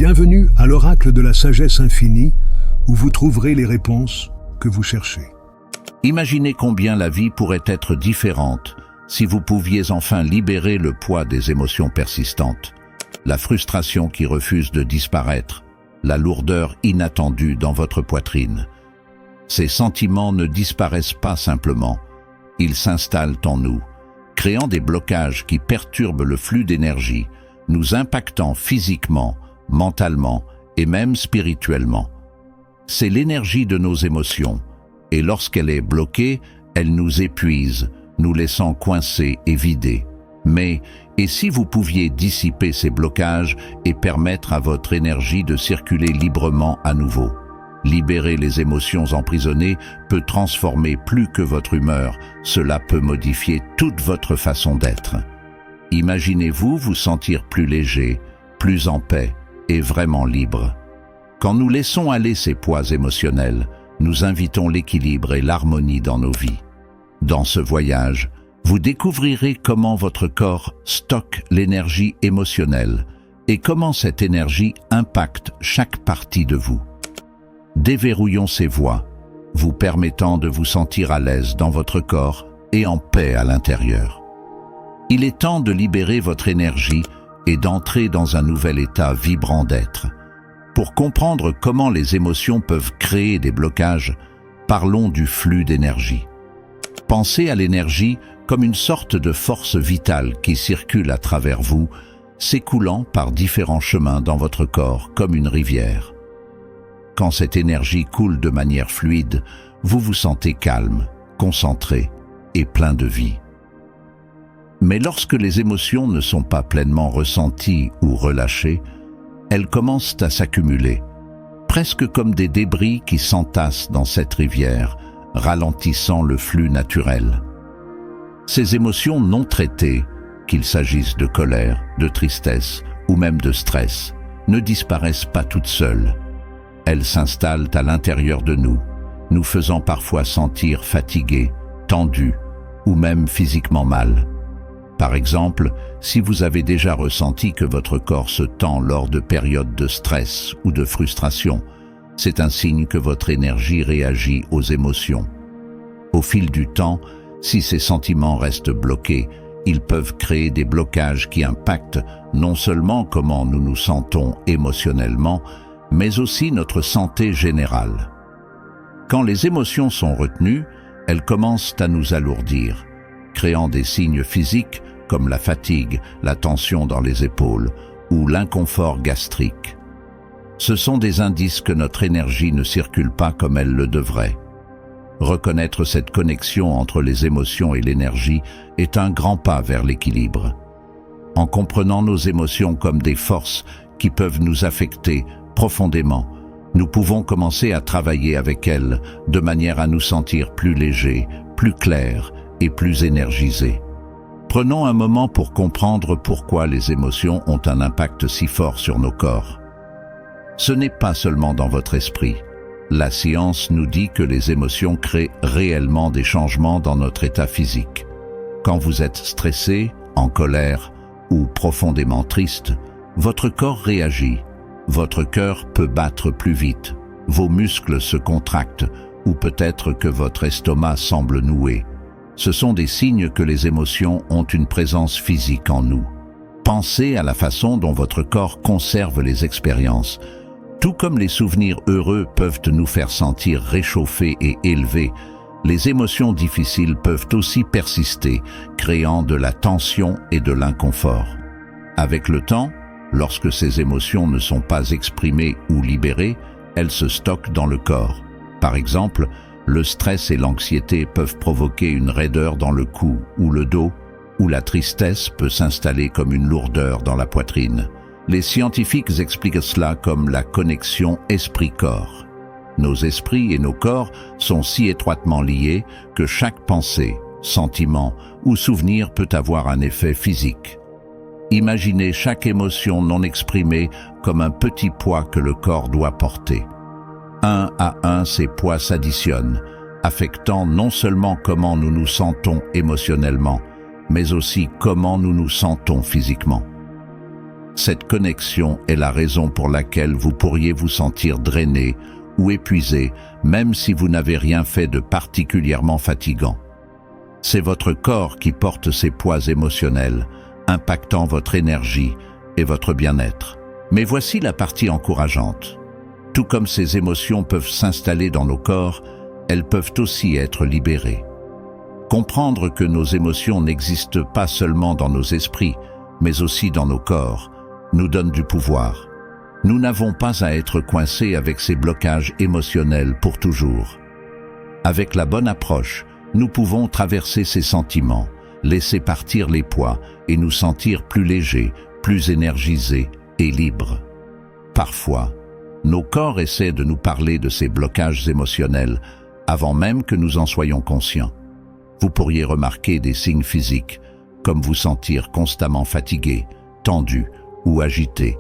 Bienvenue à l'oracle de la sagesse infinie, où vous trouverez les réponses que vous cherchez. Imaginez combien la vie pourrait être différente si vous pouviez enfin libérer le poids des émotions persistantes, la frustration qui refuse de disparaître, la lourdeur inattendue dans votre poitrine. Ces sentiments ne disparaissent pas simplement, ils s'installent en nous, créant des blocages qui perturbent le flux d'énergie, nous impactant physiquement, mentalement et même spirituellement. C'est l'énergie de nos émotions, et lorsqu'elle est bloquée, elle nous épuise, nous laissant coincés et vidés. Mais, et si vous pouviez dissiper ces blocages et permettre à votre énergie de circuler librement à nouveau? Libérer les émotions emprisonnées peut transformer plus que votre humeur, cela peut modifier toute votre façon d'être. Imaginez-vous vous sentir plus léger, plus en paix et vraiment libre. Quand nous laissons aller ces poids émotionnels, nous invitons l'équilibre et l'harmonie dans nos vies. Dans ce voyage, vous découvrirez comment votre corps stocke l'énergie émotionnelle et comment cette énergie impacte chaque partie de vous. Déverrouillons ces voies, vous permettant de vous sentir à l'aise dans votre corps et en paix à l'intérieur. Il est temps de libérer votre énergie et d'entrer dans un nouvel état vibrant d'être. Pour comprendre comment les émotions peuvent créer des blocages, parlons du flux d'énergie. Pensez à l'énergie comme une sorte de force vitale qui circule à travers vous, s'écoulant par différents chemins dans votre corps comme une rivière. Quand cette énergie coule de manière fluide, vous vous sentez calme, concentré et plein de vie. Mais lorsque les émotions ne sont pas pleinement ressenties ou relâchées, elles commencent à s'accumuler, presque comme des débris qui s'entassent dans cette rivière, ralentissant le flux naturel. Ces émotions non traitées, qu'il s'agisse de colère, de tristesse ou même de stress, ne disparaissent pas toutes seules. Elles s'installent à l'intérieur de nous, nous faisant parfois sentir fatigués, tendus ou même physiquement mal. Par exemple, si vous avez déjà ressenti que votre corps se tend lors de périodes de stress ou de frustration, c'est un signe que votre énergie réagit aux émotions. Au fil du temps, si ces sentiments restent bloqués, ils peuvent créer des blocages qui impactent non seulement comment nous nous sentons émotionnellement, mais aussi notre santé générale. Quand les émotions sont retenues, elles commencent à nous alourdir, créant des signes physiques comme la fatigue, la tension dans les épaules ou l'inconfort gastrique. Ce sont des indices que notre énergie ne circule pas comme elle le devrait. Reconnaître cette connexion entre les émotions et l'énergie est un grand pas vers l'équilibre. En comprenant nos émotions comme des forces qui peuvent nous affecter profondément, nous pouvons commencer à travailler avec elles de manière à nous sentir plus légers, plus clairs et plus énergisés. Prenons un moment pour comprendre pourquoi les émotions ont un impact si fort sur nos corps. Ce n'est pas seulement dans votre esprit. La science nous dit que les émotions créent réellement des changements dans notre état physique. Quand vous êtes stressé, en colère ou profondément triste, votre corps réagit. Votre cœur peut battre plus vite, vos muscles se contractent ou peut-être que votre estomac semble noué. Ce sont des signes que les émotions ont une présence physique en nous. Pensez à la façon dont votre corps conserve les expériences. Tout comme les souvenirs heureux peuvent nous faire sentir réchauffés et élevés, les émotions difficiles peuvent aussi persister, créant de la tension et de l'inconfort. Avec le temps, lorsque ces émotions ne sont pas exprimées ou libérées, elles se stockent dans le corps. Par exemple, le stress et l'anxiété peuvent provoquer une raideur dans le cou ou le dos, ou la tristesse peut s'installer comme une lourdeur dans la poitrine. Les scientifiques expliquent cela comme la connexion esprit-corps. Nos esprits et nos corps sont si étroitement liés que chaque pensée, sentiment ou souvenir peut avoir un effet physique. Imaginez chaque émotion non exprimée comme un petit poids que le corps doit porter. Un à un, ces poids s'additionnent, affectant non seulement comment nous nous sentons émotionnellement, mais aussi comment nous nous sentons physiquement. Cette connexion est la raison pour laquelle vous pourriez vous sentir drainé ou épuisé, même si vous n'avez rien fait de particulièrement fatigant. C'est votre corps qui porte ces poids émotionnels, impactant votre énergie et votre bien-être. Mais voici la partie encourageante. Tout comme ces émotions peuvent s'installer dans nos corps, elles peuvent aussi être libérées. Comprendre que nos émotions n'existent pas seulement dans nos esprits, mais aussi dans nos corps, nous donne du pouvoir. Nous n'avons pas à être coincés avec ces blocages émotionnels pour toujours. Avec la bonne approche, nous pouvons traverser ces sentiments, laisser partir les poids et nous sentir plus légers, plus énergisés et libres. Parfois, nos corps essaient de nous parler de ces blocages émotionnels avant même que nous en soyons conscients. Vous pourriez remarquer des signes physiques, comme vous sentir constamment fatigué, tendu ou agité,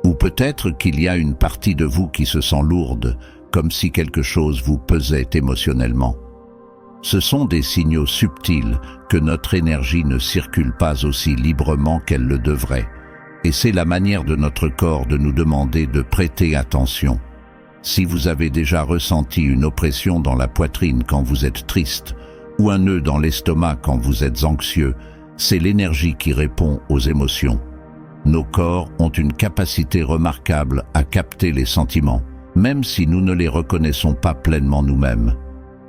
ou peut-être qu'il y a une partie de vous qui se sent lourde, comme si quelque chose vous pesait émotionnellement. Ce sont des signaux subtils que notre énergie ne circule pas aussi librement qu'elle le devrait, et c'est la manière de notre corps de nous demander de prêter attention. Si vous avez déjà ressenti une oppression dans la poitrine quand vous êtes triste, ou un nœud dans l'estomac quand vous êtes anxieux, c'est l'énergie qui répond aux émotions. Nos corps ont une capacité remarquable à capter les sentiments, même si nous ne les reconnaissons pas pleinement nous-mêmes.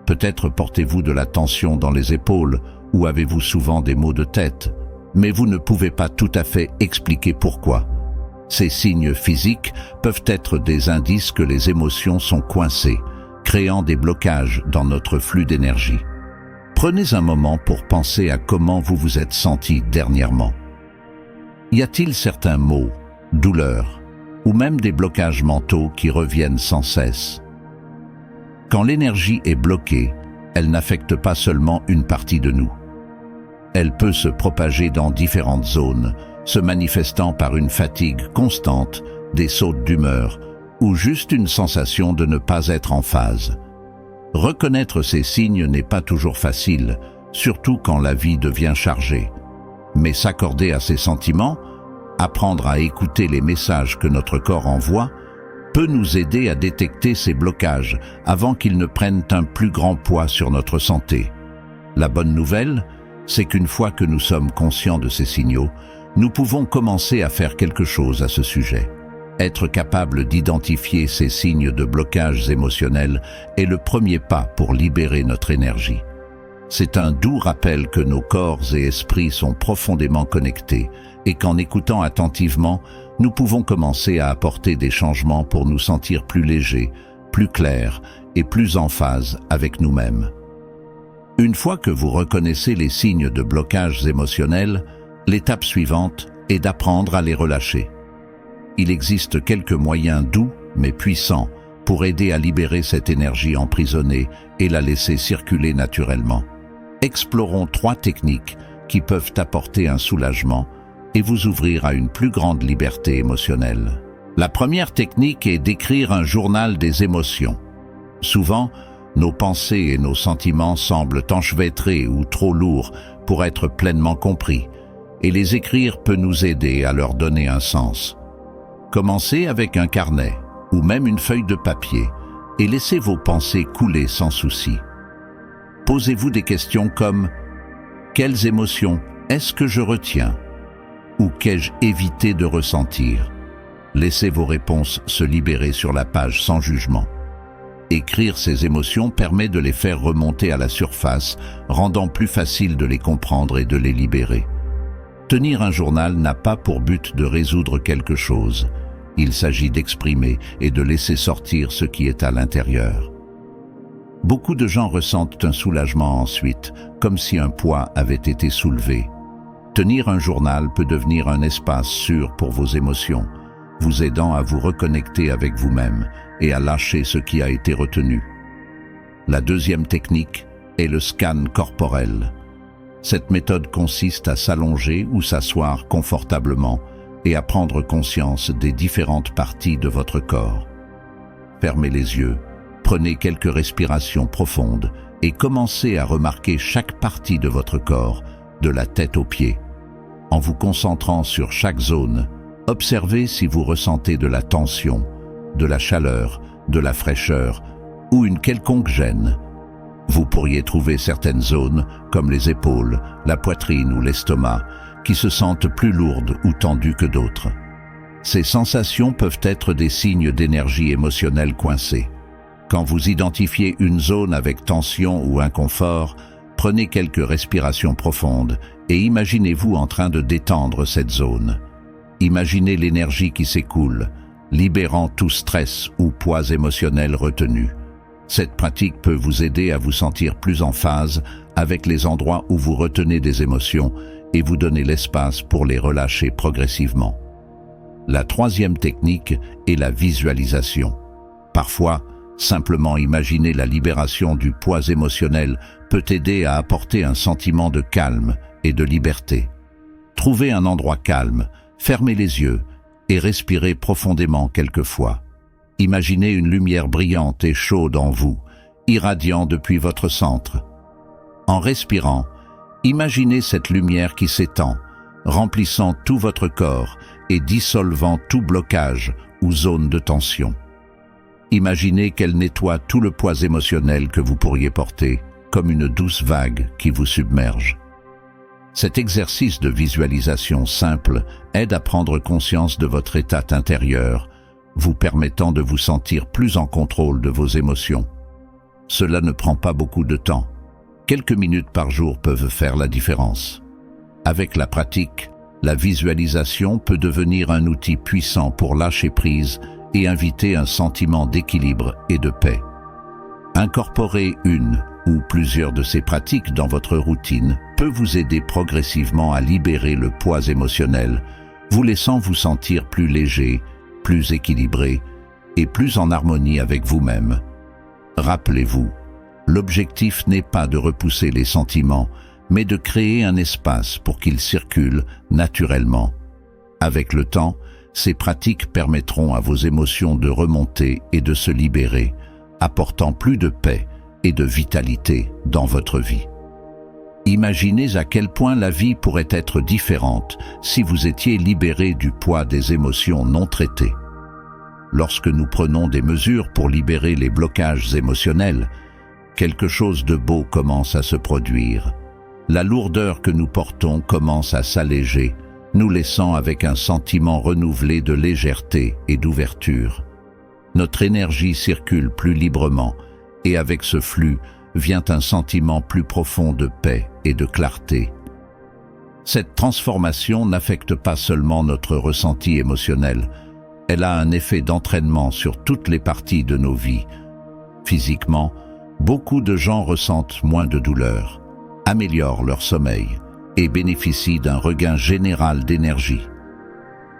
Peut-être portez-vous de la tension dans les épaules ou avez-vous souvent des maux de tête, mais vous ne pouvez pas tout à fait expliquer pourquoi. Ces signes physiques peuvent être des indices que les émotions sont coincées, créant des blocages dans notre flux d'énergie. Prenez un moment pour penser à comment vous vous êtes senti dernièrement. Y a-t-il certains maux, douleurs, ou même des blocages mentaux qui reviennent sans cesse? Quand l'énergie est bloquée, elle n'affecte pas seulement une partie de nous. Elle peut se propager dans différentes zones, se manifestant par une fatigue constante, des sautes d'humeur, ou juste une sensation de ne pas être en phase. Reconnaître ces signes n'est pas toujours facile, surtout quand la vie devient chargée. Mais s'accorder à ces sentiments, apprendre à écouter les messages que notre corps envoie, peut nous aider à détecter ces blocages avant qu'ils ne prennent un plus grand poids sur notre santé. La bonne nouvelle, c'est qu'une fois que nous sommes conscients de ces signaux, nous pouvons commencer à faire quelque chose à ce sujet. Être capable d'identifier ces signes de blocages émotionnels est le premier pas pour libérer notre énergie. C'est un doux rappel que nos corps et esprits sont profondément connectés et qu'en écoutant attentivement, nous pouvons commencer à apporter des changements pour nous sentir plus légers, plus clairs et plus en phase avec nous-mêmes. Une fois que vous reconnaissez les signes de blocages émotionnels, l'étape suivante est d'apprendre à les relâcher. Il existe quelques moyens doux mais puissants pour aider à libérer cette énergie emprisonnée et la laisser circuler naturellement. Explorons 3 techniques qui peuvent apporter un soulagement et vous ouvrir à une plus grande liberté émotionnelle. La première technique est d'écrire un journal des émotions. Souvent, nos pensées et nos sentiments semblent enchevêtrés ou trop lourds pour être pleinement compris, et les écrire peut nous aider à leur donner un sens. Commencez avec un carnet ou même une feuille de papier et laissez vos pensées couler sans souci. Posez-vous des questions comme « Quelles émotions est-ce que je retiens ?» ou « Qu'ai-je évité de ressentir ?» Laissez vos réponses se libérer sur la page sans jugement. Écrire ces émotions permet de les faire remonter à la surface, rendant plus facile de les comprendre et de les libérer. Tenir un journal n'a pas pour but de résoudre quelque chose. Il s'agit d'exprimer et de laisser sortir ce qui est à l'intérieur. Beaucoup de gens ressentent un soulagement ensuite, comme si un poids avait été soulevé. Tenir un journal peut devenir un espace sûr pour vos émotions, vous aidant à vous reconnecter avec vous-même et à lâcher ce qui a été retenu. La deuxième technique est le scan corporel. Cette méthode consiste à s'allonger ou s'asseoir confortablement et à prendre conscience des différentes parties de votre corps. Fermez les yeux, prenez quelques respirations profondes et commencez à remarquer chaque partie de votre corps, de la tête aux pieds. En vous concentrant sur chaque zone, Observez si vous ressentez de la tension, de la chaleur, de la fraîcheur ou une quelconque gêne. Vous pourriez trouver certaines zones, comme les épaules, la poitrine ou l'estomac, qui se sentent plus lourdes ou tendues que d'autres. Ces sensations peuvent être des signes d'énergie émotionnelle coincée. Quand vous identifiez une zone avec tension ou inconfort, prenez quelques respirations profondes et imaginez-vous en train de détendre cette zone. Imaginez l'énergie qui s'écoule, libérant tout stress ou poids émotionnel retenu. Cette pratique peut vous aider à vous sentir plus en phase avec les endroits où vous retenez des émotions et vous donner l'espace pour les relâcher progressivement. La troisième technique est la visualisation. Parfois, simplement imaginer la libération du poids émotionnel peut aider à apporter un sentiment de calme et de liberté. Trouvez un endroit calme, fermez les yeux et respirez profondément quelques fois. Imaginez une lumière brillante et chaude en vous, irradiant depuis votre centre. En respirant, imaginez cette lumière qui s'étend, remplissant tout votre corps et dissolvant tout blocage ou zone de tension. Imaginez qu'elle nettoie tout le poids émotionnel que vous pourriez porter, comme une douce vague qui vous submerge. Cet exercice de visualisation simple aide à prendre conscience de votre état intérieur, vous permettant de vous sentir plus en contrôle de vos émotions. Cela ne prend pas beaucoup de temps. Quelques minutes par jour peuvent faire la différence. Avec la pratique, la visualisation peut devenir un outil puissant pour lâcher prise et inviter un sentiment d'équilibre et de paix. Incorporer une ou plusieurs de ces pratiques dans votre routine peut vous aider progressivement à libérer le poids émotionnel, vous laissant vous sentir plus léger, plus équilibré et plus en harmonie avec vous-même. Rappelez-vous, l'objectif n'est pas de repousser les sentiments, mais de créer un espace pour qu'ils circulent naturellement. Avec le temps, ces pratiques permettront à vos émotions de remonter et de se libérer, apportant plus de paix et de vitalité dans votre vie. Imaginez à quel point la vie pourrait être différente si vous étiez libéré du poids des émotions non traitées. Lorsque nous prenons des mesures pour libérer les blocages émotionnels, quelque chose de beau commence à se produire. La lourdeur que nous portons commence à s'alléger, nous laissant avec un sentiment renouvelé de légèreté et d'ouverture. Notre énergie circule plus librement, et avec ce flux vient un sentiment plus profond de paix et de clarté. Cette transformation n'affecte pas seulement notre ressenti émotionnel, elle a un effet d'entraînement sur toutes les parties de nos vies. Physiquement, beaucoup de gens ressentent moins de douleur, améliorent leur sommeil et bénéficient d'un regain général d'énergie.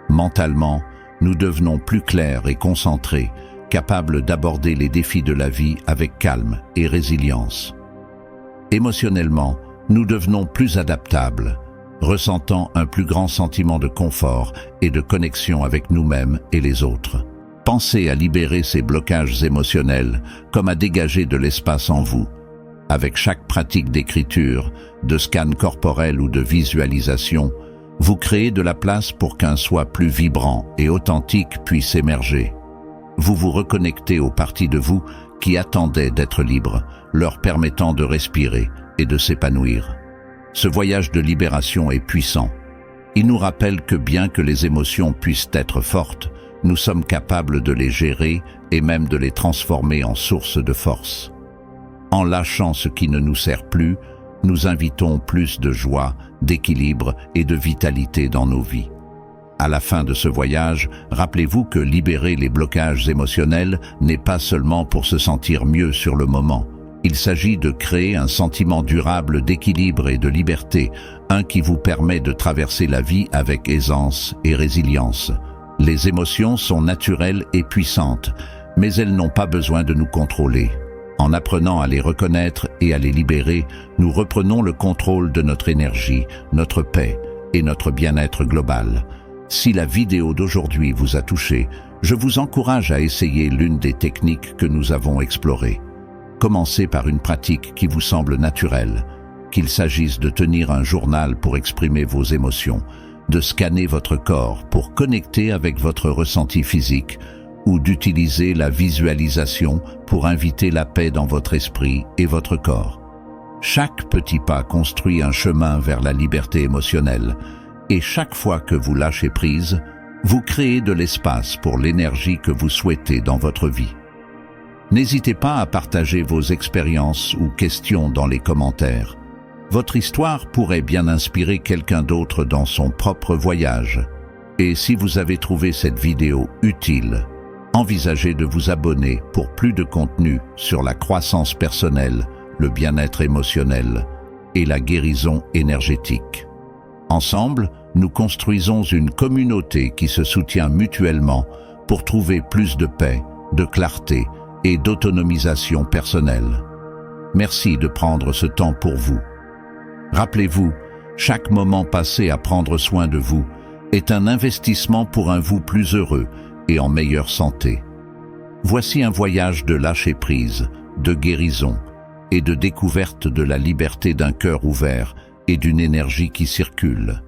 Mentalement, nous devenons plus clairs et concentrés, capables d'aborder les défis de la vie avec calme et résilience. Émotionnellement, nous devenons plus adaptables, ressentant un plus grand sentiment de confort et de connexion avec nous-mêmes et les autres. Pensez à libérer ces blocages émotionnels comme à dégager de l'espace en vous. Avec chaque pratique d'écriture, de scan corporel ou de visualisation, vous créez de la place pour qu'un soi plus vibrant et authentique puisse émerger. Vous vous reconnectez aux parties de vous qui attendaient d'être libres, leur permettant de respirer et de s'épanouir. Ce voyage de libération est puissant. Il nous rappelle que bien que les émotions puissent être fortes, nous sommes capables de les gérer et même de les transformer en source de force. En lâchant ce qui ne nous sert plus, nous invitons plus de joie, d'équilibre et de vitalité dans nos vies. À la fin de ce voyage, rappelez-vous que libérer les blocages émotionnels n'est pas seulement pour se sentir mieux sur le moment. Il s'agit de créer un sentiment durable d'équilibre et de liberté, un qui vous permet de traverser la vie avec aisance et résilience. Les émotions sont naturelles et puissantes, mais elles n'ont pas besoin de nous contrôler. En apprenant à les reconnaître et à les libérer, nous reprenons le contrôle de notre énergie, notre paix et notre bien-être global. Si la vidéo d'aujourd'hui vous a touché, je vous encourage à essayer l'une des techniques que nous avons explorées. Commencez par une pratique qui vous semble naturelle, qu'il s'agisse de tenir un journal pour exprimer vos émotions, de scanner votre corps pour connecter avec votre ressenti physique ou d'utiliser la visualisation pour inviter la paix dans votre esprit et votre corps. Chaque petit pas construit un chemin vers la liberté émotionnelle et chaque fois que vous lâchez prise, vous créez de l'espace pour l'énergie que vous souhaitez dans votre vie. N'hésitez pas à partager vos expériences ou questions dans les commentaires. Votre histoire pourrait bien inspirer quelqu'un d'autre dans son propre voyage. Et si vous avez trouvé cette vidéo utile, envisagez de vous abonner pour plus de contenu sur la croissance personnelle, le bien-être émotionnel et la guérison énergétique. Ensemble, nous construisons une communauté qui se soutient mutuellement pour trouver plus de paix, de clarté et d'autonomisation personnelle. Merci de prendre ce temps pour vous. Rappelez-vous, chaque moment passé à prendre soin de vous est un investissement pour un vous plus heureux et en meilleure santé. Voici un voyage de lâcher-prise, de guérison et de découverte de la liberté d'un cœur ouvert et d'une énergie qui circule.